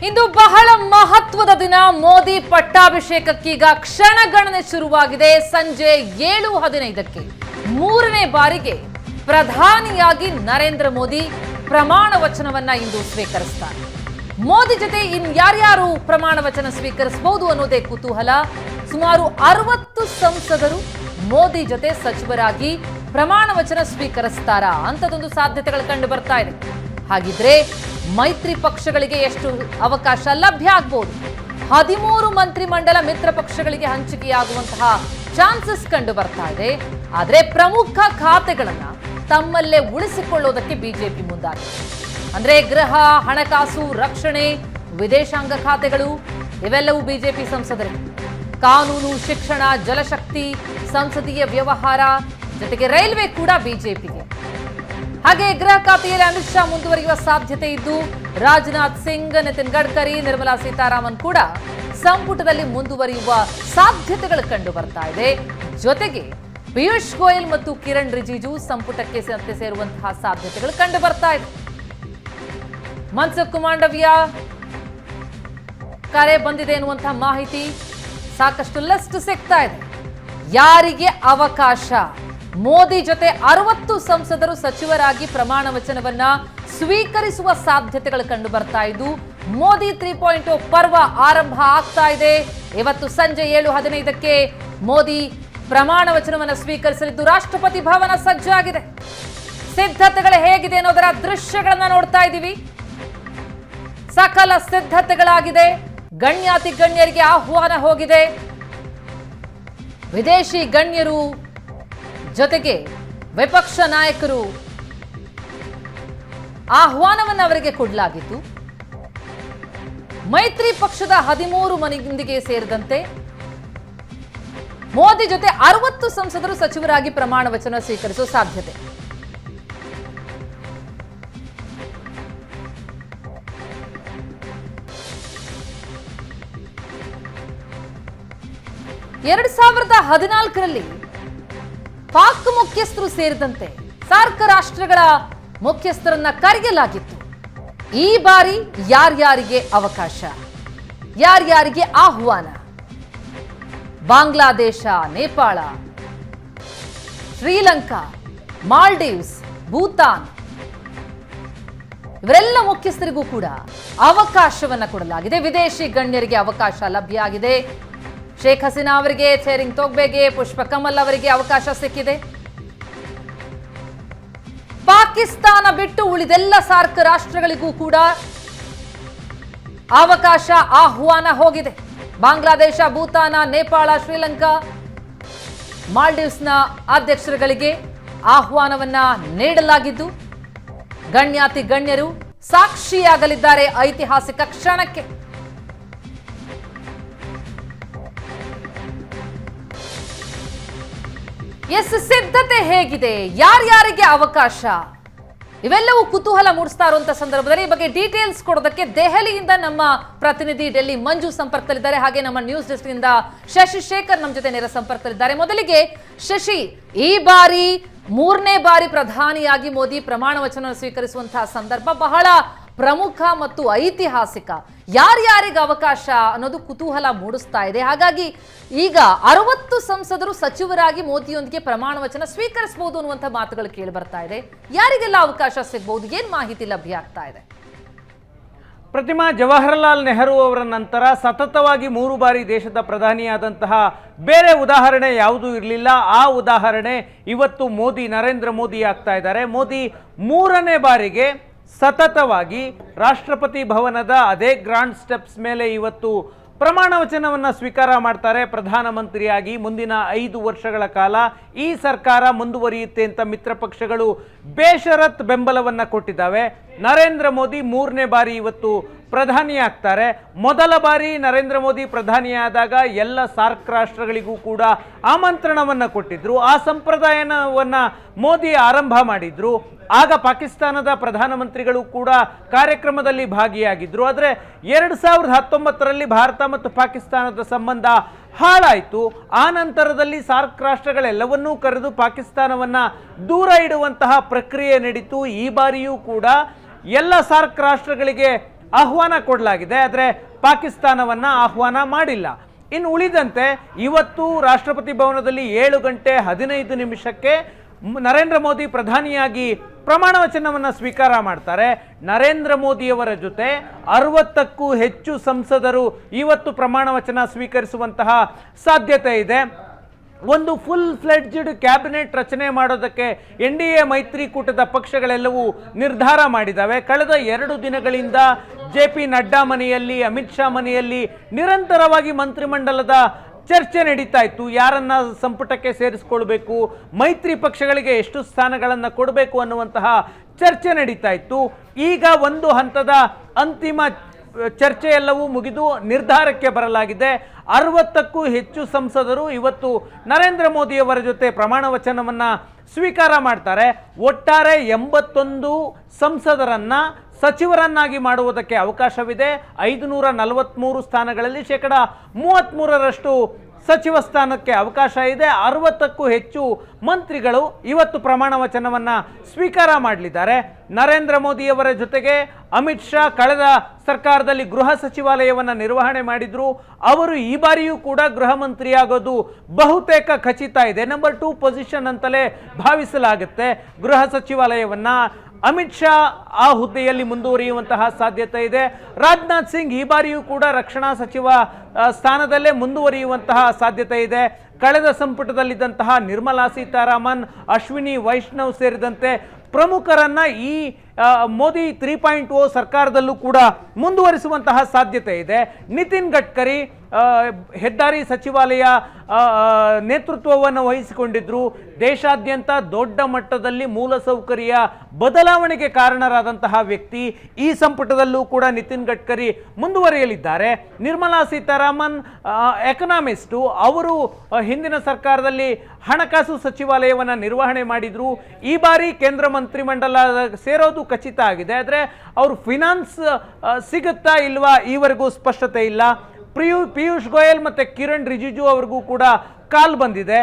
ಇಂದು ಬಹಳ ಮಹತ್ವದ ದಿನ. ಮೋದಿ ಪಟ್ಟಾಭಿಷೇಕಕ್ಕೀಗ ಕ್ಷಣಗಣನೆ ಶುರುವಾಗಿದೆ. ಸಂಜೆ 7:15ಕ್ಕೆ ಮೂರನೇ ಬಾರಿಗೆ ಪ್ರಧಾನಿಯಾಗಿ ನರೇಂದ್ರ ಮೋದಿ ಪ್ರಮಾಣ ವಚನವನ್ನ ಇಂದು ಸ್ವೀಕರಿಸುತ್ತಾರೆ. ಮೋದಿ ಜೊತೆ ಯಾರ್ಯಾರು ಪ್ರಮಾಣ ವಚನ ಸ್ವೀಕರಿಸಬಹುದು ಅನ್ನೋದೇ ಕುತೂಹಲ. ಸುಮಾರು 60 ಸಂಸದರು ಮೋದಿ ಜೊತೆ ಸಚಿವರಾಗಿ ಪ್ರಮಾಣ ವಚನ ಸ್ವೀಕರಿಸುತ್ತಾರಾ ಅಂತದೊಂದು ಸಾಧ್ಯತೆಗಳು ಕಂಡು ಬರ್ತಾ ಇದೆ. ಹಾಗಿದ್ರೆ ಮೈತ್ರಿ ಪಕ್ಷಗಳಿಗೆ ಎಷ್ಟು ಅವಕಾಶ ಲಭ್ಯ ಆಗಬಹುದು? 13 ಮಂತ್ರಿಮಂಡಲ ಮಿತ್ರ ಪಕ್ಷಗಳಿಗೆ ಹಂಚಿಕೆಯಾಗುವಂತಹ ಚಾನ್ಸಸ್ ಕಂಡು ಬರ್ತಾ ಇದೆ. ಆದರೆ ಪ್ರಮುಖ ಖಾತೆಗಳನ್ನ ತಮ್ಮಲ್ಲೇ ಉಳಿಸಿಕೊಳ್ಳೋದಕ್ಕೆ ಬಿಜೆಪಿ ಮುಂದಾಗಿದೆ. ಅಂದ್ರೆ ಗೃಹ, ಹಣಕಾಸು, ರಕ್ಷಣೆ, ವಿದೇಶಾಂಗ ಖಾತೆಗಳು ಇವೆಲ್ಲವೂ ಬಿಜೆಪಿ ಸಂಸದರಿಗೆ. ಕಾನೂನು, ಶಿಕ್ಷಣ, ಜಲಶಕ್ತಿ, ಸಂಸದೀಯ ವ್ಯವಹಾರ ಜೊತೆಗೆ ರೈಲ್ವೆ ಕೂಡ ಬಿಜೆಪಿಗೆ. ಹಾಗೆ ಗೃಹ ಖಾತೆಯಲ್ಲಿ ಅಮಿತ್ ಶಾ ಮುಂದುವರಿಯುವ ಸಾಧ್ಯತೆ ಇದ್ದು, ರಾಜನಾಥ್ ಸಿಂಗ್, ನಿತಿನ್ ಗಡ್ಕರಿ, ನಿರ್ಮಲಾ ಸೀತಾರಾಮನ್ ಕೂಡ ಸಂಪುಟದಲ್ಲಿ ಮುಂದುವರಿಯುವ ಸಾಧ್ಯತೆಗಳು ಕಂಡು ಬರ್ತಾ ಇದೆ. ಜೊತೆಗೆ ಪಿಯೂಷ್ ಗೋಯಲ್ ಮತ್ತು ಕಿರಣ್ ರಿಜಿಜು ಸಂಪುಟಕ್ಕೆ ಸೇರುವಂತಹ ಸಾಧ್ಯತೆಗಳು ಕಂಡು ಬರ್ತಾ ಇದೆ. ಮನ್ಸುಖ್ ಮಾಂಡವಿಯಾ ಕರೆ ಬಂದಿದೆ ಎನ್ನುವಂತಹ ಮಾಹಿತಿ ಸಾಕಷ್ಟು ಲಿಸ್ಟ್ ಸಿಗ್ತಾ ಇದೆ. ಯಾರಿಗೆ ಅವಕಾಶ? ಮೋದಿ ಜೊತೆ 60 ಸಂಸದರು ಸಚಿವರಾಗಿ ಪ್ರಮಾಣ ವಚನವನ್ನ ಸ್ವೀಕರಿಸುವ ಸಾಧ್ಯತೆಗಳು ಕಂಡು ಬರ್ತಾ ಇದ್ದು, ಮೋದಿ 3.0 ಪರ್ವ ಆರಂಭ ಆಗ್ತಾ ಇದೆ. ಇವತ್ತು ಸಂಜೆ 7:15ಕ್ಕೆ ಮೋದಿ ಪ್ರಮಾಣ ವಚನವನ್ನ ಸ್ವೀಕರಿಸಲಿದ್ದು, ರಾಷ್ಟ್ರಪತಿ ಭವನ ಸಜ್ಜಾಗಿದೆ. ಸಿದ್ಧತೆಗಳು ಹೇಗಿದೆ ಅನ್ನೋದರ ದೃಶ್ಯಗಳನ್ನ ನೋಡ್ತಾ ಇದ್ದೀವಿ. ಸಕಲ ಸಿದ್ಧತೆಗಳಾಗಿದೆ. ಗಣ್ಯಾತಿ ಗಣ್ಯರಿಗೆ ಆಹ್ವಾನ ಹೋಗಿದೆ. ವಿದೇಶಿ ಗಣ್ಯರು ಜೊತೆಗೆ ವಿಪಕ್ಷ ನಾಯಕರು ಆಹ್ವಾನವನ್ನು ಅವರಿಗೆ ಕೊಡಲಾಗಿತ್ತು. ಮೈತ್ರಿ ಪಕ್ಷದ 13 ಮಂದಿಗೆ ಸೇರಿದಂತೆ ಮೋದಿ ಜೊತೆ 60 ಸಂಸದರು ಸಚಿವರಾಗಿ ಪ್ರಮಾಣ ವಚನ ಸ್ವೀಕರಿಸುವ ಸಾಧ್ಯತೆ. ಎರಡು 2014ರಲ್ಲಿ ಪಾಕ್ ಮುಖ್ಯಸ್ಥರು ಸೇರಿದಂತೆ ಸಾರ್ಕ್ ರಾಷ್ಟ್ರಗಳ ಮುಖ್ಯಸ್ಥರನ್ನ ಕರೆಯಲಾಗಿತ್ತು. ಈ ಬಾರಿ ಯಾರ್ಯಾರಿಗೆ ಅವಕಾಶ, ಯಾರ್ಯಾರಿಗೆ ಆಹ್ವಾನ? ಬಾಂಗ್ಲಾದೇಶ, ನೇಪಾಳ, ಶ್ರೀಲಂಕಾ, ಮಾಲ್ಡೀವ್ಸ್, ಭೂತಾನ್ ಇವರೆಲ್ಲ ಮುಖ್ಯಸ್ಥರಿಗೂ ಕೂಡ ಅವಕಾಶವನ್ನ ಕೊಡಲಾಗಿದೆ. ವಿದೇಶಿ ಗಣ್ಯರಿಗೆ ಅವಕಾಶ ಲಭ್ಯ ಆಗಿದೆ. ಶೇಖ್ ಹಸೀನಾ ಅವರಿಗೆ, ಥೇರಿಂಗ್ ತೊಗ್ಬೆಗೆ, ಪುಷ್ಪ ಕಮಲ್ ಅವರಿಗೆ ಅವಕಾಶ ಸಿಕ್ಕಿದೆ. ಪಾಕಿಸ್ತಾನ ಬಿಟ್ಟು ಉಳಿದೆಲ್ಲ ಸಾರ್ಕ್ ರಾಷ್ಟ್ರಗಳಿಗೂ ಕೂಡ ಅವಕಾಶ, ಆಹ್ವಾನ ಹೋಗಿದೆ. ಬಾಂಗ್ಲಾದೇಶ, ಭೂತಾನ, ನೇಪಾಳ, ಶ್ರೀಲಂಕಾ, ಮಾಲ್ಡೀವ್ಸ್ನ ಅಧ್ಯಕ್ಷರುಗಳಿಗೆ ಆಹ್ವಾನವನ್ನ ನೀಡಲಾಗಿದ್ದು, ಗಣ್ಯಾತಿ ಗಣ್ಯರು ಸಾಕ್ಷಿಯಾಗಲಿದ್ದಾರೆ ಐತಿಹಾಸಿಕ ಕ್ಷಣಕ್ಕೆ. ಸಿದ್ಧತೆ ಹೇಗಿದೆ? ಯಾರ್ಯಾರಿಗೆ ಅವಕಾಶ? ಇವೆಲ್ಲವೂ ಕುತೂಹಲ ಮೂಡಿಸ್ತಾ ಇರುವಂತಹ ಸಂದರ್ಭದಲ್ಲಿ ಈ ಬಗ್ಗೆ ಡೀಟೇಲ್ಸ್ ಕೊಡೋದಕ್ಕೆ ದೆಹಲಿಯಿಂದ ನಮ್ಮ ಪ್ರತಿನಿಧಿ ಡೆಲ್ಲಿ ಮಂಜು ಸಂಪರ್ಕದಲ್ಲಿದ್ದಾರೆ. ಹಾಗೆ ನಮ್ಮ ನ್ಯೂಸ್ ಡೆಸ್ಕ್ ಇಂದ ಶಶಿ ಶೇಖರ್ ನಮ್ಮ ಜೊತೆ ನೇರ ಸಂಪರ್ಕದಲ್ಲಿದ್ದಾರೆ. ಮೊದಲಿಗೆ ಶಶಿ, ಈ ಬಾರಿ ಮೂರನೇ ಬಾರಿ ಪ್ರಧಾನಿಯಾಗಿ ಮೋದಿ ಪ್ರಮಾಣ ವಚನ ಸ್ವೀಕರಿಸುವಂತಹ ಸಂದರ್ಭ ಬಹಳ ಪ್ರಮುಖ ಮತ್ತು ಐತಿಹಾಸಿಕ. ಯಾರ್ಯಾರಿಗೆ ಅವಕಾಶ ಅನ್ನೋದು ಕುತೂಹಲ ಮೂಡಿಸ್ತಾ ಇದೆ. ಹಾಗಾಗಿ ಈಗ 60 ಸಂಸದರು ಸಚಿವರಾಗಿ ಮೋದಿಯೊಂದಿಗೆ ಪ್ರಮಾಣ ವಚನ ಸ್ವೀಕರಿಸಬಹುದು ಅನ್ನುವಂಥ ಮಾತುಗಳು ಕೇಳಿ ಬರ್ತಾ ಇದೆ. ಯಾರಿಗೆಲ್ಲ ಅವಕಾಶ ಸಿಗಬಹುದು? ಏನ್ ಮಾಹಿತಿ ಲಭ್ಯ ಆಗ್ತಾ ಇದೆ? ಪ್ರತಿಮಾ, ಜವಾಹರಲಾಲ್ ನೆಹರು ಅವರ ನಂತರ ಸತತವಾಗಿ 3 ಬಾರಿ ದೇಶದ ಪ್ರಧಾನಿಯಾದಂತಹ ಬೇರೆ ಉದಾಹರಣೆ ಯಾವುದೂ ಇರಲಿಲ್ಲ. ಆ ಉದಾಹರಣೆ ಇವತ್ತು ನರೇಂದ್ರ ಮೋದಿ ಆಗ್ತಾ ಇದ್ದಾರೆ. ಮೋದಿ 3ನೇ ಬಾರಿಗೆ ಸತತವಾಗಿ ರಾಷ್ಟ್ರಪತಿ ಭವನದ ಅದೇ ಗ್ರಾಂಡ್ ಸ್ಟೆಪ್ಸ್ ಮೇಲೆ ಇವತ್ತು ಪ್ರಮಾಣ ವಚನವನ್ನು ಸ್ವೀಕಾರ ಮಾಡ್ತಾರೆ. ಪ್ರಧಾನಮಂತ್ರಿಯಾಗಿ ಮುಂದಿನ 5 ವರ್ಷಗಳ ಕಾಲ ಈ ಸರ್ಕಾರ ಮುಂದುವರಿಯುತ್ತೆ ಅಂತ ಮಿತ್ರ ಪಕ್ಷಗಳು ಬೇಷರತ್ ಬೆಂಬಲವನ್ನು ಕೊಟ್ಟಿದ್ದಾವೆ. ನರೇಂದ್ರ ಮೋದಿ 3ನೇ ಬಾರಿ ಇವತ್ತು ಪ್ರಧಾನಿ ಆಗ್ತಾರೆ. ಮೊದಲ ಬಾರಿ ನರೇಂದ್ರ ಮೋದಿ ಪ್ರಧಾನಿಯಾದಾಗ ಎಲ್ಲ ಸಾರ್ಕ್ ರಾಷ್ಟ್ರಗಳಿಗೂ ಕೂಡ ಆಮಂತ್ರಣವನ್ನು ಕೊಟ್ಟಿದ್ರು. ಆ ಸಂಪ್ರದಾಯವನ್ನ ಮೋದಿ ಆರಂಭ ಮಾಡಿದ್ರು. ಆಗ ಪಾಕಿಸ್ತಾನದ ಪ್ರಧಾನಮಂತ್ರಿಗಳು ಕೂಡ ಕಾರ್ಯಕ್ರಮದಲ್ಲಿ ಭಾಗಿಯಾಗಿದ್ರು. ಆದರೆ 2019ರಲ್ಲಿ ಭಾರತ ಮತ್ತು ಪಾಕಿಸ್ತಾನದ ಸಂಬಂಧ ಹಾಳಾಯಿತು. ಆ ನಂತರದಲ್ಲಿ ಸಾರ್ಕ್ ರಾಷ್ಟ್ರಗಳೆಲ್ಲವನ್ನೂ ಕರೆದು ಪಾಕಿಸ್ತಾನವನ್ನ ದೂರ ಇಡುವಂತಹ ಪ್ರಕ್ರಿಯೆ ನಡೀತು. ಈ ಬಾರಿಯೂ ಕೂಡ ಎಲ್ಲ ಸಾರ್ಕ್ ರಾಷ್ಟ್ರಗಳಿಗೆ ಆಹ್ವಾನ ಕೊಡಲಾಗಿದೆ, ಆದರೆ ಪಾಕಿಸ್ತಾನವನ್ನು ಆಹ್ವಾನ ಮಾಡಿಲ್ಲ. ಇನ್ನು ಉಳಿದಂತೆ ಇವತ್ತು ರಾಷ್ಟ್ರಪತಿ ಭವನದಲ್ಲಿ 7:15 ನರೇಂದ್ರ ಮೋದಿ ಪ್ರಧಾನಿಯಾಗಿ ಪ್ರಮಾಣ ವಚನವನ್ನು ಸ್ವೀಕಾರ ಮಾಡ್ತಾರೆ. ನರೇಂದ್ರ ಮೋದಿಯವರ ಜೊತೆ 60ಕ್ಕೂ ಹೆಚ್ಚು ಸಂಸದರು ಇವತ್ತು ಪ್ರಮಾಣ ವಚನ ಸ್ವೀಕರಿಸುವಂತಹ ಸಾಧ್ಯತೆ ಇದೆ. ಒಂದು ಫುಲ್ ಫ್ಲೆಡ್ಜ್ಡ್ ಕ್ಯಾಬಿನೆಟ್ ರಚನೆ ಮಾಡೋದಕ್ಕೆ NDA ಮೈತ್ರಿಕೂಟದ ಪಕ್ಷಗಳೆಲ್ಲವೂ ನಿರ್ಧಾರ ಮಾಡಿದ್ದಾವೆ. ಕಳೆದ 2 ದಿನಗಳಿಂದ JP ನಡ್ಡಾ ಮನೆಯಲ್ಲಿ, ಅಮಿತ್ ಶಾ ಮನೆಯಲ್ಲಿ ನಿರಂತರವಾಗಿ ಮಂತ್ರಿಮಂಡಲದ ಚರ್ಚೆ ನಡೀತಾ ಇತ್ತು. ಯಾರನ್ನ ಸಂಪುಟಕ್ಕೆ ಸೇರಿಸ್ಕೊಳ್ಬೇಕು, ಮೈತ್ರಿ ಪಕ್ಷಗಳಿಗೆ ಎಷ್ಟು ಸ್ಥಾನಗಳನ್ನು ಕೊಡಬೇಕು ಅನ್ನುವಂತಹ ಚರ್ಚೆ ನಡೀತಾ ಇತ್ತು. ಈಗ ಒಂದು ಹಂತದ ಅಂತಿಮ ಚರ್ಚೆ ಎಲ್ಲವೂ ಮುಗಿದು ನಿರ್ಧಾರಕ್ಕೆ ಬರಲಾಗಿದೆ. 60ಕ್ಕೂ ಹೆಚ್ಚು ಸಂಸದರು ಇವತ್ತು ನರೇಂದ್ರ ಮೋದಿಯವರ ಜೊತೆ ಪ್ರಮಾಣ ವಚನವನ್ನು ಸ್ವೀಕಾರ ಮಾಡ್ತಾರೆ. ಒಟ್ಟಾರೆ 81 ಸಂಸದರನ್ನ ಸಚಿವರನ್ನಾಗಿ ಮಾಡುವುದಕ್ಕೆ ಅವಕಾಶವಿದೆ. 543 ಸ್ಥಾನಗಳಲ್ಲಿ 33% ಸಚಿವ ಸ್ಥಾನಕ್ಕೆ ಅವಕಾಶ ಇದೆ. 60ಕ್ಕೂ ಹೆಚ್ಚು ಮಂತ್ರಿಗಳು ಇವತ್ತು ಪ್ರಮಾಣ ವಚನವನ್ನು ಸ್ವೀಕಾರ ಮಾಡಲಿದ್ದಾರೆ. ನರೇಂದ್ರ ಮೋದಿಯವರ ಜೊತೆಗೆ ಅಮಿತ್ ಶಾ ಕಳೆದ ಸರ್ಕಾರದಲ್ಲಿ ಗೃಹ ಸಚಿವಾಲಯವನ್ನು ನಿರ್ವಹಣೆ ಮಾಡಿದ್ರು. ಅವರು ಈ ಬಾರಿಯೂ ಕೂಡ ಗೃಹ ಮಂತ್ರಿಯಾಗೋದು ಬಹುತೇಕ ಖಚಿತ ಇದೆ. ನಂಬರ್ 2 ಪೊಸಿಷನ್ ಅಂತಲೇ ಭಾವಿಸಲಾಗುತ್ತೆ ಗೃಹ ಸಚಿವಾಲಯವನ್ನು. ಅಮಿತ್ ಶಾ ಆ ಹುದ್ದೆಯಲ್ಲಿ ಮುಂದುವರಿಯುವಂತಹ ಸಾಧ್ಯತೆ ಇದೆ. ರಾಜನಾಥ್ ಸಿಂಗ್ ಈ ಬಾರಿಯೂ ಕೂಡ ರಕ್ಷಣಾ ಸಚಿವ ಸ್ಥಾನದಲ್ಲೇ ಮುಂದುವರಿಯುವಂತಹ ಸಾಧ್ಯತೆ ಇದೆ. ಕಳೆದ ಸಂಪುಟದಲ್ಲಿದ್ದಂತಹ ನಿರ್ಮಲಾ ಸೀತಾರಾಮನ್, ಅಶ್ವಿನಿ ವೈಷ್ಣವ್ ಸೇರಿದಂತೆ ಪ್ರಮುಖರನ್ನ ಈ ಮೋದಿ 3.0 ಸರ್ಕಾರದಲ್ಲೂ ಕೂಡ ಮುಂದುವರಿಸುವಂತಹ ಸಾಧ್ಯತೆ ಇದೆ. ನಿತಿನ್ ಗಡ್ಕರಿ ಹೆದ್ದಾರಿ ಸಚಿವಾಲಯ ನೇತೃತ್ವವನ್ನು ವಹಿಸಿಕೊಂಡಿದ್ರು. ದೇಶಾದ್ಯಂತ ದೊಡ್ಡ ಮಟ್ಟದಲ್ಲಿ ಮೂಲಸೌಕರ್ಯ ಬದಲಾವಣೆಗೆ ಕಾರಣರಾದಂತಹ ವ್ಯಕ್ತಿ. ಈ ಸಂಪುಟದಲ್ಲೂ ಕೂಡ ನಿತಿನ್ ಗಡ್ಕರಿ ಮುಂದುವರಿಯಲಿದ್ದಾರೆ. ನಿರ್ಮಲಾ ಸೀತಾರಾಮನ್ ಎಕನಾಮಿಸ್ಟು, ಅವರು ಹಿಂದಿನ ಸರ್ಕಾರದಲ್ಲಿ ಹಣಕಾಸು ಸಚಿವಾಲಯವನ್ನು ನಿರ್ವಹಣೆ ಮಾಡಿದ್ರು. ಈ ಬಾರಿ ಕೇಂದ್ರ ಮಂತ್ರಿಮಂಡಲ ಸೇರೋದು ಖಚಿತ ಆಗಿದೆ. ಆದರೆ ಅವರು ಫಿನಾನ್ಸ್ ಸಿಗುತ್ತಾ ಇಲ್ವಾ ಈವರೆಗೂ ಸ್ಪಷ್ಟತೆ ಇಲ್ಲ. ಪಿಯೂಷ್ ಗೋಯಲ್ ಮತ್ತು ಕಿರಣ್ ರಿಜಿಜು ಅವ್ರಿಗೂ ಕೂಡ ಕಾಲ್ ಬಂದಿದೆ.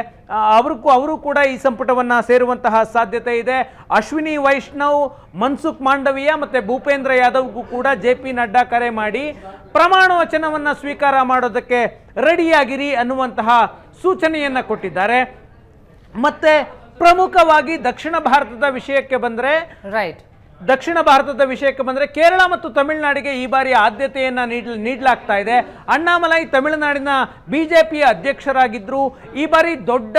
ಅವರು ಕೂಡ ಈ ಸಂಪುಟವನ್ನು ಸೇರುವಂತಹ ಸಾಧ್ಯತೆ ಇದೆ. ಅಶ್ವಿನಿ ವೈಷ್ಣವ್, ಮನ್ಸುಖ್ ಮಾಂಡವಿಯಾ ಮತ್ತು ಭೂಪೇಂದ್ರ ಯಾದವ್ಗೂ ಕೂಡ JP ನಡ್ಡಾ ಕರೆ ಮಾಡಿ ಪ್ರಮಾಣ ವಚನವನ್ನು ಸ್ವೀಕಾರ ಮಾಡೋದಕ್ಕೆ ರೆಡಿಯಾಗಿರಿ ಅನ್ನುವಂತಹ ಸೂಚನೆಯನ್ನು ಕೊಟ್ಟಿದ್ದಾರೆ. ಮತ್ತೆ ಪ್ರಮುಖವಾಗಿ ದಕ್ಷಿಣ ಭಾರತದ ವಿಷಯಕ್ಕೆ ಬಂದರೆ ಕೇರಳ ಮತ್ತು ತಮಿಳುನಾಡಿಗೆ ಈ ಬಾರಿ ಆದ್ಯತೆಯನ್ನು ನೀಡಲಾಗ್ತಾ ಇದೆ. ಅಣ್ಣಾಮಲೈ ತಮಿಳುನಾಡಿನ ಬಿಜೆಪಿಯ ಅಧ್ಯಕ್ಷರಾಗಿದ್ದರು. ಈ ಬಾರಿ ದೊಡ್ಡ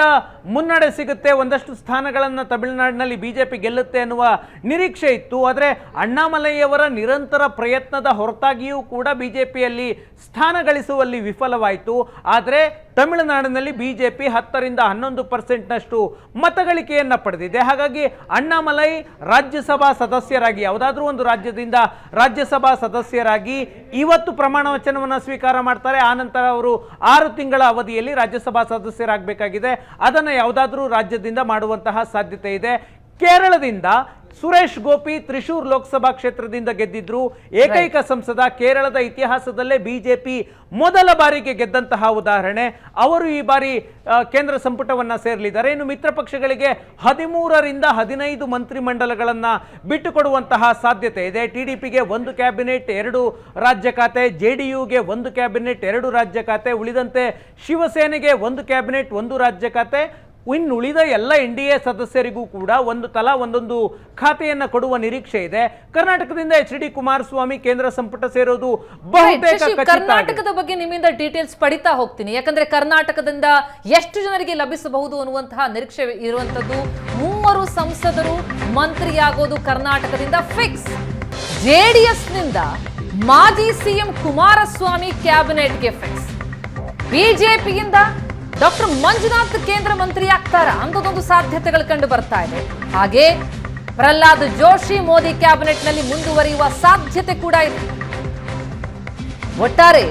ಮುನ್ನಡೆ ಸಿಗುತ್ತೆ, ಒಂದಷ್ಟು ಸ್ಥಾನಗಳನ್ನು ತಮಿಳುನಾಡಿನಲ್ಲಿ ಬಿಜೆಪಿ ಗೆಲ್ಲುತ್ತೆ ಅನ್ನುವ ನಿರೀಕ್ಷೆ ಇತ್ತು. ಆದರೆ ಅಣ್ಣಾಮಲೈಯವರ ನಿರಂತರ ಪ್ರಯತ್ನದ ಹೊರತಾಗಿಯೂ ಕೂಡ ಬಿಜೆಪಿಯಲ್ಲಿ ಸ್ಥಾನ ಗಳಿಸುವಲ್ಲಿ ವಿಫಲವಾಯಿತು. ಆದರೆ ತಮಿಳುನಾಡಿನಲ್ಲಿ ಬಿಜೆಪಿ 10ರಿಂದ 11% ಮತಗಳಿಕೆಯನ್ನು ಪಡೆದಿದೆ. ಹಾಗಾಗಿ ಅಣ್ಣಾಮಲೈ ರಾಜ್ಯಸಭಾ ಸದಸ್ಯರಾಗಿ, ಯಾವುದಾದ್ರೂ ಒಂದು ರಾಜ್ಯದಿಂದ ರಾಜ್ಯಸಭಾ ಸದಸ್ಯರಾಗಿ ಇವತ್ತು ಪ್ರಮಾಣ ವಚನವನ್ನು ಸ್ವೀಕಾರ ಮಾಡ್ತಾರೆ. ಆನಂತರ ಅವರು 6 ತಿಂಗಳ ಅವಧಿಯಲ್ಲಿ ರಾಜ್ಯಸಭಾ ಸದಸ್ಯರಾಗಬೇಕಾಗಿದೆ. ಅದನ್ನು ಯಾವುದಾದ್ರೂ ರಾಜ್ಯದಿಂದ ಮಾಡುವಂತಹ ಸಾಧ್ಯತೆ ಇದೆ. ಕೇರಳದಿಂದ ಸುರೇಶ್ ಗೋಪಿ ತ್ರಿಶೂರ್ ಲೋಕಸಭಾ ಕ್ಷೇತ್ರದಿಂದ ಗೆದ್ದಿದ್ರು. ಏಕೈಕ ಸಂಸದ, ಕೇರಳದ ಇತಿಹಾಸದಲ್ಲೇ ಬಿಜೆಪಿ ಮೊದಲ ಬಾರಿಗೆ ಗೆದ್ದಂತಹ ಉದಾಹರಣೆ. ಅವರು ಈ ಬಾರಿ ಕೇಂದ್ರ ಸಂಪುಟವನ್ನು ಸೇರಲಿದ್ದಾರೆ. ಇನ್ನು ಮಿತ್ರ ಪಕ್ಷಗಳಿಗೆ 13ರಿಂದ 15 ಮಂತ್ರಿಮಂಡಲಗಳನ್ನು ಬಿಟ್ಟುಕೊಡುವಂತಹ ಸಾಧ್ಯತೆ ಇದೆ. TDPಗೆ 1 ಕ್ಯಾಬಿನೆಟ್ 2 ರಾಜ್ಯ ಖಾತೆ, JDUಗೆ 1 ಕ್ಯಾಬಿನೆಟ್ 2 ರಾಜ್ಯ ಖಾತೆ, ಉಳಿದಂತೆ ಶಿವಸೇನೆಗೆ 1 ಕ್ಯಾಬಿನೆಟ್ 1 ರಾಜ್ಯ ಖಾತೆ, ಇನ್ನು ಉಳಿದ ಎಲ್ಲ NDA ಸದಸ್ಯರಿಗೂ ಕೂಡ ತಲಾ ಒಂದೊಂದು ಖಾತೆಯನ್ನು ಕೊಡುವ ನಿರೀಕ್ಷೆ ಇದೆ. ಕರ್ನಾಟಕದಿಂದ HD ಕುಮಾರಸ್ವಾಮಿ ಕೇಂದ್ರ ಸಂಪುಟ ಸೇರೋದು ಬಹುತೇಕ ಖಚಿತ. ಕರ್ನಾಟಕದ ಬಗ್ಗೆ ನಿಮ್ಮಿಂದ ಡೀಟೇಲ್ಸ್ ಪಡಿತಾ ಹೋಗ್ತೀನಿ, ಯಾಕಂದ್ರೆ ಕರ್ನಾಟಕದಿಂದ ಎಷ್ಟು ಜನರಿಗೆ ಲಭಿಸಬಹುದು ಅನ್ನುವಂತಹ ನಿರೀಕ್ಷೆ ಇರುವಂತದ್ದು. 3 ಸಂಸದರು ಮಂತ್ರಿಯಾಗೋದು ಕರ್ನಾಟಕದಿಂದ ಫಿಕ್ಸ್. JDS ನಿಂದ ಮಾಜಿ CM ಕುಮಾರಸ್ವಾಮಿ ಕ್ಯಾಬಿನೆಟ್ಗೆ ಫಿಕ್ಸ್. ಬಿಜೆಪಿಯಿಂದ ಡಾಕ್ಟರ್ ಮಂಜುನಾಥ್ ಕೇಂದ್ರ ಮಂತ್ರಿ ಆಗ್ತಾರ ಅಂತದೊಂದು ಸಾಧ್ಯತೆಗಳು ಕಂಡು ಬರ್ತಾ ಇದೆ. ಹಾಗೆ ಪ್ರಹ್ಲಾದ್ ಜೋಶಿ ಮೋದಿ ಕ್ಯಾಬಿನೆಟ್ನಲ್ಲಿ ಮುಂದುವರಿಯುವ ಸಾಧ್ಯತೆ ಕೂಡ ಇದೆ. ಒಟ್ಟಾರೆ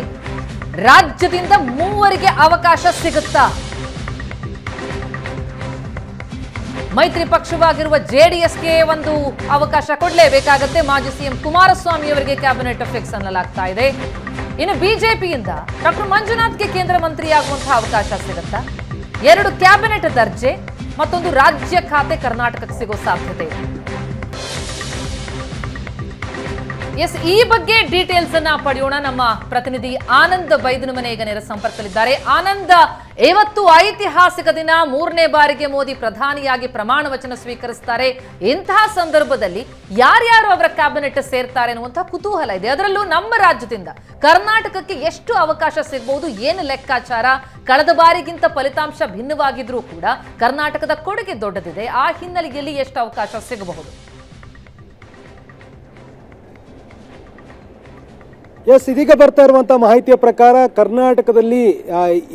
ರಾಜ್ಯದಿಂದ 3 ಅವಕಾಶ ಸಿಗುತ್ತಾ? ಮೈತ್ರಿ ಪಕ್ಷವಾಗಿರುವ JDSಗೆ ಒಂದು ಅವಕಾಶ ಕೊಡಲೇಬೇಕಾಗುತ್ತೆ. ಮಾಜಿ CM ಕುಮಾರಸ್ವಾಮಿ ಅವರಿಗೆ ಕ್ಯಾಬಿನೆಟ್ ಫಿಕ್ಸ್ ಅನ್ನಲಾಗ್ತಾ ಇದೆ. ಇನ್ನು ಬಿಜೆಪಿಯಿಂದ ಡಾಕ್ಟರ್ ಮಂಜುನಾಥ್ಗೆ ಕೇಂದ್ರ ಮಂತ್ರಿಯಾಗುವಂತಹ ಅವಕಾಶ ಸಿಗುತ್ತಾ? 2 ಕ್ಯಾಬಿನೆಟ್ ದರ್ಜೆ, ಮತ್ತೊಂದು ರಾಜ್ಯ ಖಾತೆ ಕರ್ನಾಟಕಕ್ಕೆ ಸಿಗೋ ಸಾಧ್ಯತೆ ಇದೆ. ಎಸ್, ಈ ಬಗ್ಗೆ ಡೀಟೇಲ್ಸ್ ಅನ್ನ ಪಡೆಯೋಣ. ನಮ್ಮ ಪ್ರತಿನಿಧಿ ಆನಂದ್ ಬೈದನಮನೆ ಈಗ ನೇರ ಸಂಪರ್ಕದಲ್ಲಿದ್ದಾರೆ. ಆನಂದ್, ಇವತ್ತು ಐತಿಹಾಸಿಕ ದಿನ, 3ನೇ ಬಾರಿಗೆ ಮೋದಿ ಪ್ರಧಾನಿಯಾಗಿ ಪ್ರಮಾಣ ವಚನ ಸ್ವೀಕರಿಸುತ್ತಾರೆ. ಇಂತಹ ಸಂದರ್ಭದಲ್ಲಿ ಯಾರ್ಯಾರು ಅವರ ಕ್ಯಾಬಿನೆಟ್ ಸೇರ್ತಾರೆ ಅನ್ನುವಂತಹ ಕುತೂಹಲ ಇದೆ. ಅದರಲ್ಲೂ ನಮ್ಮ ರಾಜ್ಯದಿಂದ ಕರ್ನಾಟಕಕ್ಕೆ ಎಷ್ಟು ಅವಕಾಶ ಸಿಗಬಹುದು, ಏನು ಲೆಕ್ಕಾಚಾರ? ಕಳೆದ ಬಾರಿಗಿಂತ ಫಲಿತಾಂಶ ಭಿನ್ನವಾಗಿದ್ರೂ ಕೂಡ ಕರ್ನಾಟಕದ ಕೊಡುಗೆ ದೊಡ್ಡದಿದೆ. ಆ ಹಿನ್ನೆಲೆಯಲ್ಲಿ ಎಷ್ಟು ಅವಕಾಶ ಸಿಗಬಹುದು? ಎಸ್, ಇದೀಗ ಬರ್ತಾ ಇರುವಂತಹ ಮಾಹಿತಿಯ ಪ್ರಕಾರ ಕರ್ನಾಟಕದಲ್ಲಿ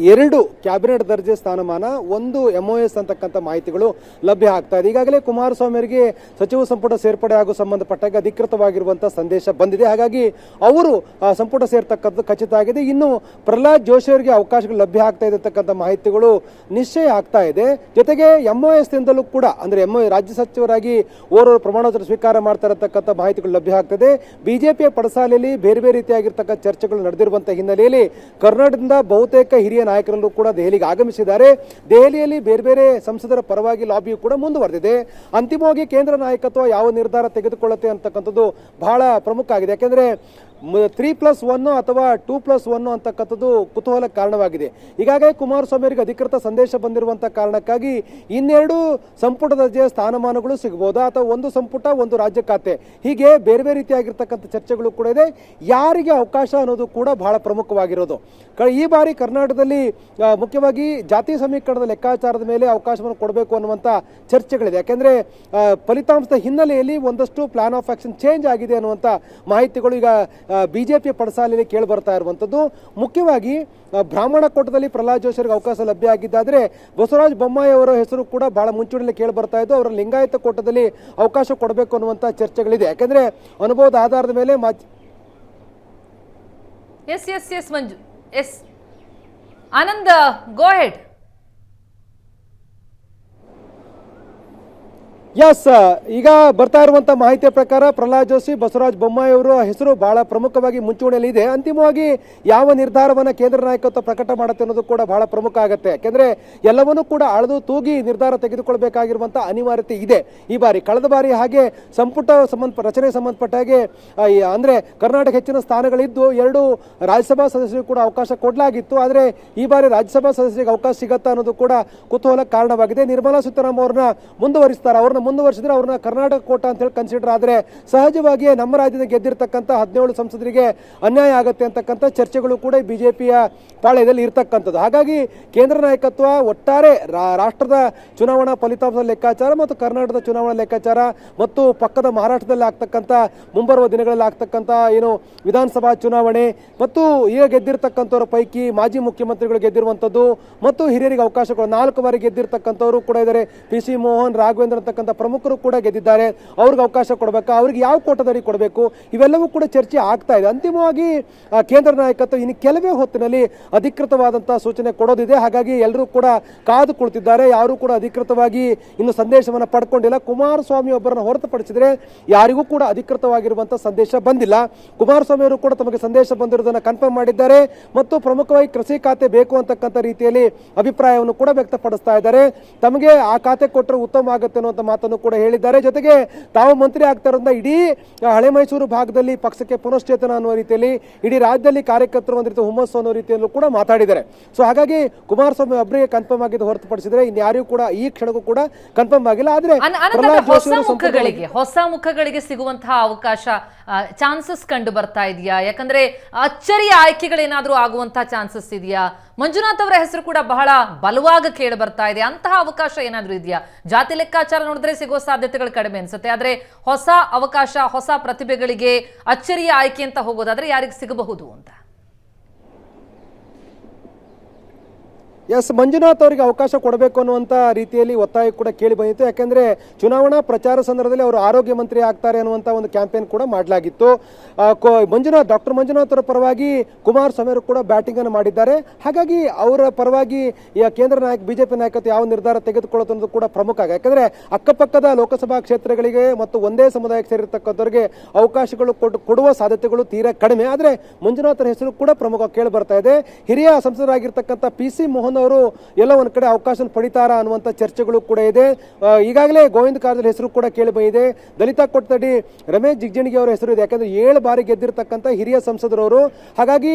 2 ಕ್ಯಾಬಿನೆಟ್ ದರ್ಜೆ ಸ್ಥಾನಮಾನ, 1 MOS ಅಂತಕ್ಕಂಥ ಮಾಹಿತಿಗಳು ಲಭ್ಯ ಆಗ್ತಾ ಇದೆ. ಈಗಾಗಲೇ ಕುಮಾರಸ್ವಾಮಿ ಅವರಿಗೆ ಸಚಿವ ಸಂಪುಟ ಸೇರ್ಪಡೆ ಹಾಗೂ ಸಂಬಂಧಪಟ್ಟಾಗ ಅಧಿಕೃತವಾಗಿರುವಂತಹ ಸಂದೇಶ ಬಂದಿದೆ. ಹಾಗಾಗಿ ಅವರು ಸಂಪುಟ ಸೇರ್ತಕ್ಕಂಥದ್ದು ಖಚಿತ ಆಗಿದೆ. ಇನ್ನು ಪ್ರಹ್ಲಾದ್ ಜೋಶಿ ಅವರಿಗೆ ಅವಕಾಶಗಳು ಲಭ್ಯ ಆಗ್ತಾ ಇದೆ ಅಂತಕ್ಕಂಥ ಮಾಹಿತಿಗಳು ನಿಶ್ಚಯ ಆಗ್ತಾ ಇದೆ. ಜೊತೆಗೆ MOS ನಿಂದಲೂ ಕೂಡ ಅಂದ್ರೆ ರಾಜ್ಯ ಸಚಿವರಾಗಿ ಓರ್ವರು ಪ್ರಮಾಣ ವಚನ ಸ್ವೀಕಾರ ಮಾಡ್ತಾ ಇರತಕ್ಕಂಥ ಮಾಹಿತಿಗಳು ಲಭ್ಯ ಆಗ್ತದೆ. ಬಿಜೆಪಿಯ ಪಡಸಾಲೆಯಲ್ಲಿ ಬೇರೆ ಬೇರೆ ರೀತಿಯಾಗಿರ್ತಕ್ಕಂಥ ಚರ್ಚೆಗಳು ನಡೆದಿರುವಂತಹ ಹಿನ್ನೆಲೆಯಲ್ಲಿ ಕರ್ನಾಟಕದಿಂದ ಬಹುತೇಕ ಹಿರಿಯ ನಾಯಕರಲ್ಲೂ ಕೂಡ ದೆಹಲಿಗೆ ಆಗಮಿಸಿದ್ದಾರೆ. ದೆಹಲಿಯಲ್ಲಿ ಬೇರೆ ಬೇರೆ ಸಂಸದರ ಪರವಾಗಿ ಲಾಬಿಯೂ ಕೂಡ ಮುಂದುವರೆದಿದೆ. ಅಂತಿಮವಾಗಿ ಕೇಂದ್ರ ನಾಯಕತ್ವ ಯಾವ ನಿರ್ಧಾರ ತೆಗೆದುಕೊಳ್ಳುತ್ತೆ ಅಂತಕ್ಕಂಥದ್ದು ಬಹಳ ಪ್ರಮುಖ ಆಗಿದೆ. ಯಾಕೆಂದ್ರೆ 3+1 ಅಥವಾ 2+1 ಅಂತಕ್ಕಂಥದ್ದು ಕುತೂಹಲ ಕಾರಣವಾಗಿದೆ. ಈಗಾಗಲೇ ಕುಮಾರಸ್ವಾಮಿ ಅವರಿಗೆ ಅಧಿಕೃತ ಸಂದೇಶ ಬಂದಿರುವಂತಹ ಕಾರಣಕ್ಕಾಗಿ 2 ಸಂಪುಟ ದರ್ಜೆಯ ಸ್ಥಾನಮಾನಗಳು ಸಿಗಬಹುದಾ ಅಥವಾ 1 ಸಂಪುಟ 1 ರಾಜ್ಯ ಖಾತೆ, ಹೀಗೆ ಬೇರೆ ಬೇರೆ ರೀತಿಯಾಗಿರ್ತಕ್ಕಂಥ ಚರ್ಚೆಗಳು ಕೂಡ ಇದೆ. ಯಾರಿಗೆ ಅವಕಾಶ ಅನ್ನೋದು ಕೂಡ ಬಹಳ ಪ್ರಮುಖವಾಗಿರೋದು. ಈ ಬಾರಿ ಕರ್ನಾಟಕದಲ್ಲಿ ಮುಖ್ಯವಾಗಿ ಜಾತಿ ಸಮೀಕರಣದ ಲೆಕ್ಕಾಚಾರದ ಮೇಲೆ ಅವಕಾಶವನ್ನು ಕೊಡಬೇಕು ಅನ್ನುವಂಥ ಚರ್ಚೆಗಳಿದೆ. ಯಾಕೆಂದ್ರೆ ಫಲಿತಾಂಶದ ಹಿನ್ನೆಲೆಯಲ್ಲಿ ಒಂದಷ್ಟು ಪ್ಲಾನ್ ಆಫ್ ಆಕ್ಷನ್ ಚೇಂಜ್ ಆಗಿದೆ ಅನ್ನುವಂಥ ಮಾಹಿತಿಗಳು ಈಗ ಬಿಜೆಪಿಯ ಪಡಸಾಲೆಯಲ್ಲಿ ಕೇಳಿ ಬರ್ತಾ ಇರುವಂತದ್ದು. ಮುಖ್ಯವಾಗಿ ಬ್ರಾಹ್ಮಣ ಕೋಟದಲ್ಲಿ ಪ್ರಹ್ಲಾದ್ ಜೋಶಿ ಅವರಿಗೆ ಅವಕಾಶ ಲಭ್ಯ ಆಗಿದ್ದಾದ್ರೆ ಬಸವರಾಜ ಬೊಮ್ಮಾಯಿ ಅವರ ಹೆಸರು ಕೂಡ ಬಹಳ ಮುಂಚೂಣಿಯಲ್ಲಿ ಕೇಳಿ ಬರ್ತಾ ಇದ್ದು. ಅವರ ಲಿಂಗಾಯತ ಕೋಟದಲ್ಲಿ ಅವಕಾಶ ಕೊಡಬೇಕು ಅನ್ನುವಂತ ಚರ್ಚೆಗಳಿದೆ. ಯಾಕೆಂದ್ರೆ ಅನುಭವದ ಆಧಾರದ ಮೇಲೆ ಎಸ್ ಮಂಜು, ಎಸ್ ಆನಂದ್, ಗೋ ಹೆಡ್. ಎಸ್, ಈಗ ಬರ್ತಾ ಇರುವಂತಹ ಮಾಹಿತಿಯ ಪ್ರಕಾರ ಪ್ರಹ್ಲಾದ್ ಜೋಶಿ, ಬಸವರಾಜ ಬೊಮ್ಮಾಯಿ ಅವರ ಹೆಸರು ಬಹಳ ಪ್ರಮುಖವಾಗಿ ಮುಂಚೂಣಿಯಲ್ಲಿ ಇದೆ. ಅಂತಿಮವಾಗಿ ಯಾವ ನಿರ್ಧಾರವನ್ನ ಕೇಂದ್ರ ನಾಯಕತ್ವ ಪ್ರಕಟ ಮಾಡುತ್ತೆ ಅನ್ನೋದು ಕೂಡ ಬಹಳ ಪ್ರಮುಖ ಆಗುತ್ತೆ. ಯಾಕೆಂದ್ರೆ ಎಲ್ಲವನ್ನೂ ಕೂಡ ಅಳೆದು ತೂಗಿ ನಿರ್ಧಾರ ತೆಗೆದುಕೊಳ್ಬೇಕಾಗಿರುವಂತಹ ಅನಿವಾರ್ಯತೆ ಇದೆ ಈ ಬಾರಿ. ಕಳೆದ ಬಾರಿ ಹಾಗೆ ಸಂಪುಟ ರಚನೆ ಸಂಬಂಧಪಟ್ಟ ಹಾಗೆ ಅಂದ್ರೆ ಕರ್ನಾಟಕ ಹೆಚ್ಚಿನ ಸ್ಥಾನಗಳಿದ್ದು 2 ರಾಜ್ಯಸಭಾ ಸದಸ್ಯರಿಗೂ ಕೂಡ ಅವಕಾಶ ಕೊಡಲಾಗಿತ್ತು. ಆದರೆ ಈ ಬಾರಿ ರಾಜ್ಯಸಭಾ ಸದಸ್ಯರಿಗೆ ಅವಕಾಶ ಸಿಗತ್ತಾ ಅನ್ನೋದು ಕೂಡ ಕುತೂಹಲ ಕಾರಣವಾಗಿದೆ. ನಿರ್ಮಲಾ ಸೀತಾರಾಮನ್ ಅವ್ರನ್ನ ಮುಂದುವರಿಸ್ತಾರೆ. ಅವ್ರನ್ನ ಮುಂದುವರಿಸಿದ್ರೆ ಅವ್ರನ್ನ ಕರ್ನಾಟಕ ಕೋಟ ಅಂತ ಹೇಳಿ ಕನ್ಸಿಡರ್ ಆದರೆ ಸಹಜವಾಗಿಯೇ ನಮ್ಮ ರಾಜ್ಯದ ಗೆದ್ದಿರ್ತಕ್ಕಂಥ 17 ಸಂಸದರಿಗೆ ಅನ್ಯಾಯ ಆಗುತ್ತೆ ಅಂತಕ್ಕಂಥ ಚರ್ಚೆಗಳು ಕೂಡ ಬಿಜೆಪಿಯ ಪಾಳ್ಯದಲ್ಲಿ ಇರ್ತಕ್ಕಂಥದ್ದು. ಹಾಗಾಗಿ ಕೇಂದ್ರ ನಾಯಕತ್ವ ಒಟ್ಟಾರೆ ರಾಷ್ಟ್ರದ ಚುನಾವಣಾ ಫಲಿತಾಂಶದ ಲೆಕ್ಕಾಚಾರ ಮತ್ತು ಕರ್ನಾಟಕದ ಚುನಾವಣಾ ಲೆಕ್ಕಾಚಾರ ಮತ್ತು ಪಕ್ಕದ ಮಹಾರಾಷ್ಟ್ರದಲ್ಲಿ ಆಗ್ತಕ್ಕಂಥ ಮುಂಬರುವ ದಿನಗಳಲ್ಲಿ ಆಗ್ತಕ್ಕಂಥ ಏನು ವಿಧಾನಸಭಾ ಚುನಾವಣೆ ಮತ್ತು ಈಗ ಗೆದ್ದಿರ್ತಕ್ಕಂಥವ್ರ ಪೈಕಿ ಮಾಜಿ ಮುಖ್ಯಮಂತ್ರಿಗಳು ಗೆದ್ದಿರುವಂಥದ್ದು ಮತ್ತು ಹಿರಿಯರಿಗೆ ಅವಕಾಶಗಳು 4 ಬಾರಿ ಗೆದ್ದಿರ್ತಕ್ಕಂಥವರು ಕೂಡ ಇದ್ದಾರೆ. PC ಮೋಹನ್, ರಾಘವೇಂದ್ರ ಅಂತಕ್ಕಂಥ ಪ್ರಮುಖರು ಕೂಡ ಗೆದ್ದಿದ್ದಾರೆ. ಅವ್ರಿಗೆ ಅವಕಾಶ ಕೊಡಬೇಕಾ, ಅವ್ರಿಗೆ ಯಾವ ಕೋಟದಲ್ಲಿ ಕೊಡಬೇಕು, ಇವೆಲ್ಲವೂ ಕೂಡ ಚರ್ಚೆ ಆಗ್ತಾ ಇದೆ. ಅಂತಿಮವಾಗಿ ಕೇಂದ್ರ ನಾಯಕತ್ವ ಇನ್ನು ಕೆಲವೇ ಹೊತ್ತಿನಲ್ಲಿ ಅಧಿಕೃತವಾದಂತಹ ಸೂಚನೆ ಕೊಡೋದಿದೆ. ಹಾಗಾಗಿ ಎಲ್ಲರೂ ಕೂಡ ಕಾದು ಕುಳಿತಿದ್ದಾರೆ. ಯಾರು ಕೂಡ ಅಧಿಕೃತವಾಗಿ ಇನ್ನು ಸಂದೇಶವನ್ನು ಪಡ್ಕೊಂಡಿಲ್ಲ. ಕುಮಾರಸ್ವಾಮಿ ಒಬ್ಬರನ್ನ ಹೊರತುಪಡಿಸಿದ್ರೆ ಯಾರಿಗೂ ಕೂಡ ಅಧಿಕೃತವಾಗಿರುವಂತಹ ಸಂದೇಶ ಬಂದಿಲ್ಲ. ಕುಮಾರಸ್ವಾಮಿ ಅವರು ಕೂಡ ತಮಗೆ ಸಂದೇಶ ಬಂದಿರುವುದನ್ನು ಕನ್ಫರ್ಮ್ ಮಾಡಿದ್ದಾರೆ ಮತ್ತು ಪ್ರಮುಖವಾಗಿ ಕೃಷಿ ಖಾತೆ ಬೇಕು ಅಂತಕ್ಕಂಥ ರೀತಿಯಲ್ಲಿ ಅಭಿಪ್ರಾಯವನ್ನು ಕೂಡ ವ್ಯಕ್ತಪಡಿಸ್ತಾ ಇದ್ದಾರೆ. ತಮಗೆ ಆ ಖಾತೆ ಕೊಟ್ಟರೆ ಉತ್ತಮ ಆಗುತ್ತೆ ಅನ್ನುವಂಥ ಮಾತನ್ನು ಕೂಡ ಹೇಳಿದ್ದಾರೆ. ಜೊತೆಗೆ ತಾವು ಮಂತ್ರಿ ಆಗ್ತಾ ಇರೋದ್ರಿಂದ ಇಡೀ ಹಳೆ ಮೈಸೂರು ಭಾಗದಲ್ಲಿ ಪಕ್ಷಕ್ಕೆ ಪುನಶ್ಚೇತನ ಅನ್ನುವ ರೀತಿಯಲ್ಲಿ, ಇಡೀ ರಾಜ್ಯದಲ್ಲಿ ಕಾರ್ಯಕರ್ತರು ಒಂದು ರೀತಿ ಹುಮ್ಮಸ್ಸು ಅನ್ನೋ ರೀತಿಯಲ್ಲೂ ಕೂಡ ಮಾತಾಡಿದ್ದಾರೆ. ಸೊ ಹಾಗಾಗಿ ಕುಮಾರಸ್ವಾಮಿ ಒಬ್ಬರಿಗೆ ಕನ್ಫರ್ಮ್ ಆಗಿದ್ದು ಹೊರತುಪಡಿಸಿದ್ರೆ ಇನ್ಯಾರಿಗೂ ಕೂಡ ಈ ಕ್ಷಣಕ್ಕೂ ಕೂಡ ಕನ್ಫರ್ಮ್ ಆಗಿಲ್ಲ. ಆದ್ರೆ ಹೊಸ ಮುಖಗಳಿಗೆ ಸಿಗುವಂತಹ ಅವಕಾಶ ಚಾನ್ಸಸ್ ಕಂಡು ಬರ್ತಾ ಇದೆಯಾ? ಯಾಕಂದ್ರೆ ಅಚ್ಚರಿಯ ಆಯ್ಕೆಗಳೇನಾದ್ರೂ ಆಗುವಂತಹ ಚಾನ್ಸಸ್ ಇದೆಯಾ? ಮಂಜುನಾಥ್ ಅವರ ಹೆಸರು ಕೂಡ ಬಹಳ ಬಲವಾಗಿ ಕೇಳಿ ಬರ್ತಾ ಇದೆ. ಅಂತಹ ಅವಕಾಶ ಏನಾದ್ರೂ ಇದೆಯಾ? ಜಾತಿ ಲೆಕ್ಕಾಚಾರ ನೋಡಿದ್ರೆ ಸಿಗುವ ಸಾಧ್ಯತೆಗಳು ಕಡಿಮೆ ಅನ್ಸುತ್ತೆ. ಆದ್ರೆ ಹೊಸ ಅವಕಾಶ, ಹೊಸ ಪ್ರತಿಭೆಗಳಿಗೆ ಅಚ್ಚರಿಯ ಆಯ್ಕೆ ಅಂತ ಹೋಗೋದಾದ್ರೆ ಯಾರಿಗೆ ಸಿಗಬಹುದು ಅಂತ? ಎಸ್, ಮಂಜುನಾಥ್ ಅವರಿಗೆ ಅವಕಾಶ ಕೊಡಬೇಕು ಅನ್ನುವಂಥ ರೀತಿಯಲ್ಲಿ ಒತ್ತಾಯ ಕೂಡ ಕೇಳಿ ಬಂದಿತ್ತು. ಯಾಕೆಂದರೆ ಚುನಾವಣಾ ಪ್ರಚಾರ ಸಂದರ್ಭದಲ್ಲಿ ಅವರು ಆರೋಗ್ಯ ಮಂತ್ರಿ ಆಗ್ತಾರೆ ಅನ್ನುವಂಥ ಒಂದು ಕ್ಯಾಂಪೇನ್ ಕೂಡ ಮಾಡಲಾಗಿತ್ತು. ಡಾಕ್ಟರ್ ಮಂಜುನಾಥ್ ಅವರ ಪರವಾಗಿ ಕುಮಾರಸ್ವಾಮಿ ಅವರು ಕೂಡ ಬ್ಯಾಟಿಂಗ್ ಅನ್ನು ಮಾಡಿದ್ದಾರೆ. ಹಾಗಾಗಿ ಅವರ ಪರವಾಗಿ ಕೇಂದ್ರ ಬಿಜೆಪಿ ನಾಯಕತ್ವ ಯಾವ ನಿರ್ಧಾರ ತೆಗೆದುಕೊಳ್ಳುತ್ತೆ ಅನ್ನೋದು ಕೂಡ ಪ್ರಮುಖ ಆಗಿದೆ. ಯಾಕಂದರೆ ಅಕ್ಕಪಕ್ಕದ ಲೋಕಸಭಾ ಕ್ಷೇತ್ರಗಳಿಗೆ ಮತ್ತು ಒಂದೇ ಸಮುದಾಯಕ್ಕೆ ಸೇರಿರ್ತಕ್ಕಂಥವ್ರಿಗೆ ಅವಕಾಶಗಳು ಕೊಡುವ ಸಾಧ್ಯತೆಗಳು ತೀರಾ ಕಡಿಮೆ. ಆದರೆ ಮಂಜುನಾಥ್ ಅವರ ಹೆಸರು ಕೂಡ ಪ್ರಮುಖ ಕೇಳಿ ಬರ್ತಾ ಇದೆ. ಹಿರಿಯ ಸಂಸದರಾಗಿರ್ತಕ್ಕಂಥ PC ಮೋಹನ್ ಅವರು ಎಲ್ಲ ಒಂದ್ ಕಡೆ ಅವಕಾಶ ಪಡಿತಾರಾ ಅನ್ನುವಂಥ ಚರ್ಚೆಗಳು ಕೂಡ ಇದೆ. ಈಗಾಗಲೇ ಗೋವಿಂದ ಕಾರಜೋಳ ಹೆಸರು ಕೂಡ ಕೇಳಿ ಬಂದಿದೆ. ದಲಿತ ಕೊಟ್ಟಡಿ ರಮೇಶ್ ಜಿಗಜಿಣಗಿ ಅವರ ಹೆಸರು ಇದೆ. ಯಾಕಂದ್ರೆ 7 ಬಾರಿ ಗೆದ್ದಿರ್ತಕ್ಕಂಥ ಹಿರಿಯ ಸಂಸದರವರು. ಹಾಗಾಗಿ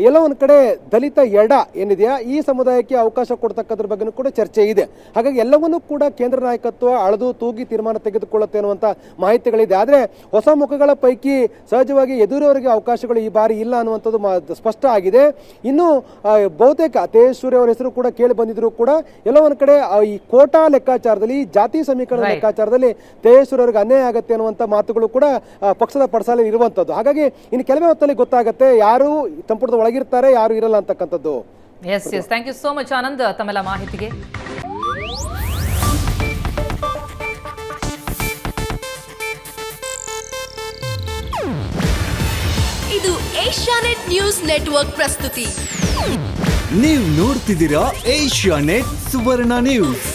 ಎಲ್ಲ ಒಂದ್ ಕಡೆ ದಲಿತ ಎಡ ಏನಿದೆಯಾ ಈ ಸಮುದಾಯಕ್ಕೆ ಅವಕಾಶ ಕೊಡ್ತಕ್ಕಂದ್ರ ಬಗ್ಗೆ ಕೂಡ ಚರ್ಚೆ ಇದೆ. ಹಾಗಾಗಿ ಎಲ್ಲವನ್ನೂ ಕೂಡ ಕೇಂದ್ರ ನಾಯಕತ್ವ ಅಳೆದು ತೂಗಿ ತೀರ್ಮಾನ ತೆಗೆದುಕೊಳ್ಳುತ್ತೆ ಅನ್ನುವಂಥ ಮಾಹಿತಿಗಳಿದೆ. ಆದ್ರೆ ಹೊಸ ಮುಖಗಳ ಪೈಕಿ ಸಹಜವಾಗಿ ಯಡಿಯೂರವರಿಗೆ ಅವಕಾಶಗಳು ಈ ಬಾರಿ ಇಲ್ಲ ಅನ್ನುವಂಥದ್ದು ಸ್ಪಷ್ಟ ಆಗಿದೆ. ಇನ್ನು ಬಹುತೇಕ ತೇಜಸ್ವಿ ಅವರ ಹೆಸರು ಕೂಡ ಕೇಳಿ ಬಂದಿದ್ರು ಕೂಡ ಎಲ್ಲ ಒಂದ್ ಕಡೆ ಈ ಕೋಟಾ ಲೆಕ್ಕಾಚಾರದಲ್ಲಿ, ಜಾತಿ ಸಮೀಕರಣ ಲೆಕ್ಕಾಚಾರದಲ್ಲಿ ತೇಜಸ್ವಿ ಅವರಿಗೆ ಅನ್ಯಾಯ ಆಗುತ್ತೆ ಅನ್ನುವಂಥ ಮಾತುಗಳು ಕೂಡ ಪಕ್ಷದ ಪಡಸಾಲೆ ಇರುವಂತದ್ದು. ಹಾಗಾಗಿ ಇನ್ನು ಕೆಲವೇ ಹೊತ್ತಲ್ಲಿ ಗೊತ್ತಾಗುತ್ತೆ ಯಾರು ಸಂಪುಟದ ಒಳಗಿರ್ತಾರೆ, ಯಾರು ಇರಲ್ಲ ಅಂತಕ್ಕಂಥದ್ದು. Yes thank you so much Anand ತಮ್ಮೆಲ್ಲ ಮಾಹಿತಿಗೆ. ಇದು ಏಷ್ಯಾನೆಟ್ ನ್ಯೂಸ್ ನೆಟ್ವರ್ಕ್ ಪ್ರಸ್ತುತಿ. ನೀವು ನೋಡ್ತಿದ್ದೀರಾ ಏಷ್ಯಾನೆಟ್ ಸುವರ್ಣ ನ್ಯೂಸ್.